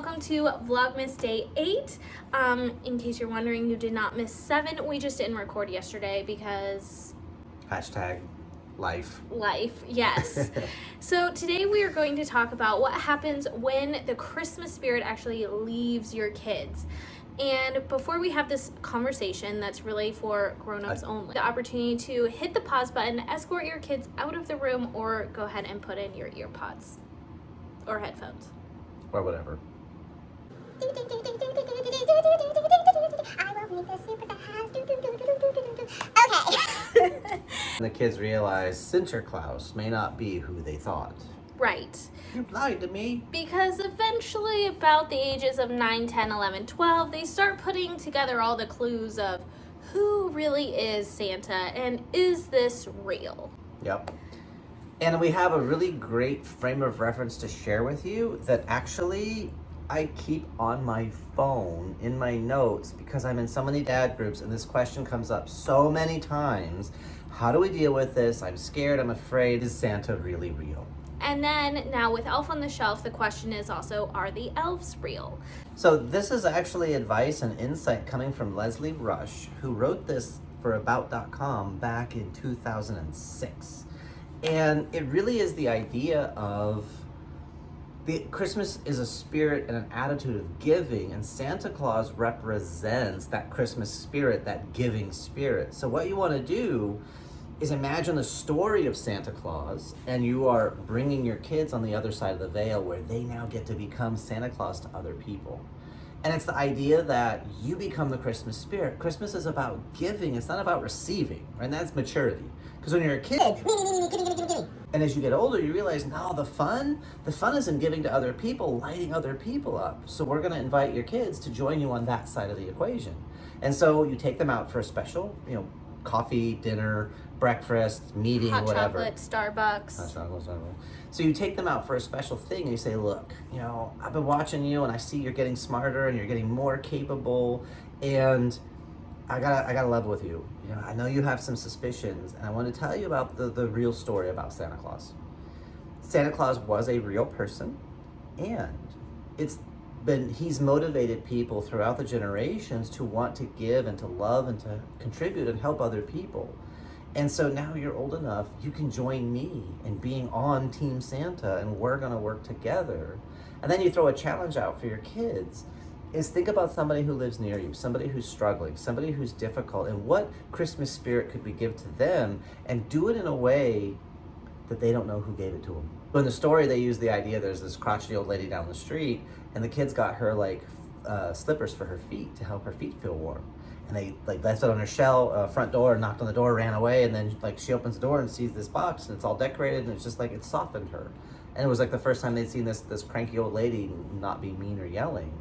welcome to Vlogmas Day 8. In case you're wondering, you did not miss 7. We just didn't record yesterday because... Life, yes. So today we are going to talk about what happens when the Christmas spirit actually leaves your kids. And before we have this conversation that's really for grown-ups only, the opportunity to hit the pause button, escort your kids out of the room, or go ahead and put in your earpods or headphones. or whatever. Okay. The kids realize Sinterklaas may not be who they thought. Right. You lied to me. Because eventually, about the ages of 9, 10, 11, 12, they start putting together all the clues of who really is Santa and is this real? Yep. And we have a really great frame of reference to share with you that actually I keep on my phone in my notes because I'm in so many dad groups and this question comes up so many times. How do we deal with this? I'm scared, I'm afraid. Is Santa really real? And then now with Elf on the Shelf, the question is also, are the elves real? So this is actually advice and insight coming from Leslie Rush, who wrote this for About.com back in 2006. And it really is the idea of Christmas is a spirit and an attitude of giving, and Santa Claus represents that Christmas spirit, that giving spirit. So what you want to do is imagine the story of Santa Claus, and you are bringing your kids on the other side of the veil where they now get to become Santa Claus to other people. And it's the idea that you become the Christmas spirit. Christmas is about giving, it's not about receiving, right? And that's maturity. Because when you're a kid, and as you get older, you realize, no, the fun is in giving to other people, lighting other people up. So we're gonna invite your kids to join you on that side of the equation. And so you take them out for a special, coffee, dinner, breakfast, meeting, Hot whatever. chocolate, Starbucks. So you take them out for a special thing and you say, look, I've been watching you and I see you're getting smarter and you're getting more capable, and I gotta level with you. I know you have some suspicions, and I want to tell you about the real story about Santa Claus. Santa Claus was a real person, and he's motivated people throughout the generations to want to give and to love and to contribute and help other people. And so now you're old enough, you can join me in being on Team Santa, and we're gonna work together. And then you throw a challenge out for your kids. Is think about somebody who lives near you, somebody who's struggling, somebody who's difficult, and what Christmas spirit could we give to them, and do it in a way that they don't know who gave it to them. In the story, they use the idea there's this crotchety old lady down the street, and the kids got her slippers for her feet to help her feet feel warm. And they left it on her front door, knocked on the door, ran away, and then she opens the door and sees this box, and it's all decorated, and it's just it softened her. And it was the first time they'd seen this cranky old lady not be mean or yelling.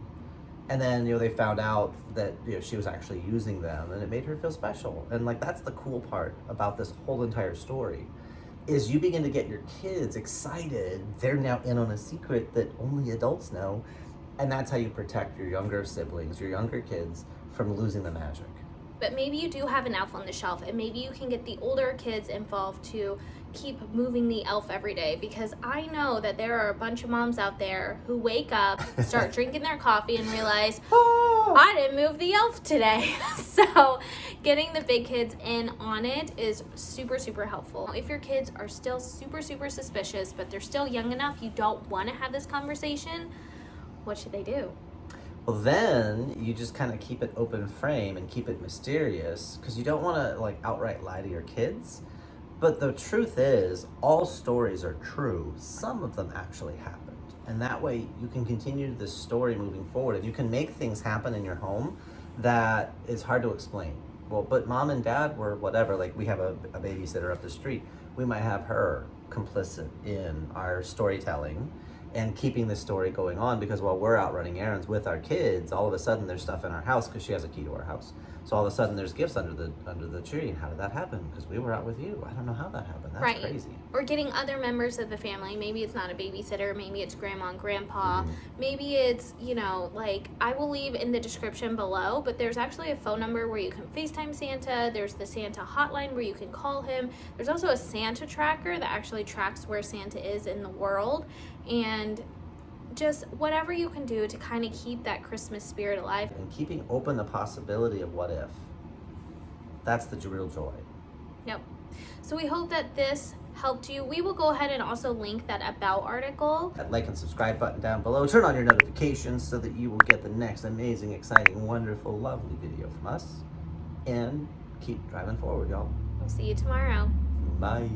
And then, they found out that, she was actually using them, and it made her feel special. And that's the cool part about this whole entire story, is you begin to get your kids excited. They're now in on a secret that only adults know. And that's how you protect your younger siblings, your younger kids, from losing the magic. But maybe you do have an elf on the shelf, and maybe you can get the older kids involved to keep moving the elf every day, because I know that there are a bunch of moms out there who wake up, start drinking their coffee, and realize, I didn't move the elf today. So getting the big kids in on it is super, super helpful. If your kids are still super, super suspicious, but they're still young enough, you don't want to have this conversation, what should they do? Well, then you just kind of keep it open frame and keep it mysterious, because you don't want to outright lie to your kids. But the truth is, all stories are true. Some of them actually happened. And that way you can continue this story moving forward. And you can make things happen in your home that is hard to explain. Well, but mom and dad were whatever. We have a babysitter up the street. We might have her complicit in our storytelling and keeping the story going on, because while we're out running errands with our kids, all of a sudden there's stuff in our house because she has a key to our house. So all of a sudden there's gifts under the tree. And how did that happen? Because we were out with you. I don't know how that happened. That's right. Crazy. Or getting other members of the family. Maybe it's not a babysitter. Maybe it's grandma and grandpa. Maybe it's, I will leave in the description below, but there's actually a phone number where you can FaceTime Santa. There's the Santa hotline where you can call him. There's also a Santa tracker that actually tracks where Santa is in the world. And just whatever you can do to kind of keep that Christmas spirit alive. And keeping open the possibility of what if. That's the real joy. Yep. So we hope that this helped you. We will go ahead and also link that about article. That like and subscribe button down below. Turn on your notifications so that you will get the next amazing, exciting, wonderful, lovely video from us. And keep driving forward, y'all. We'll see you tomorrow. Bye.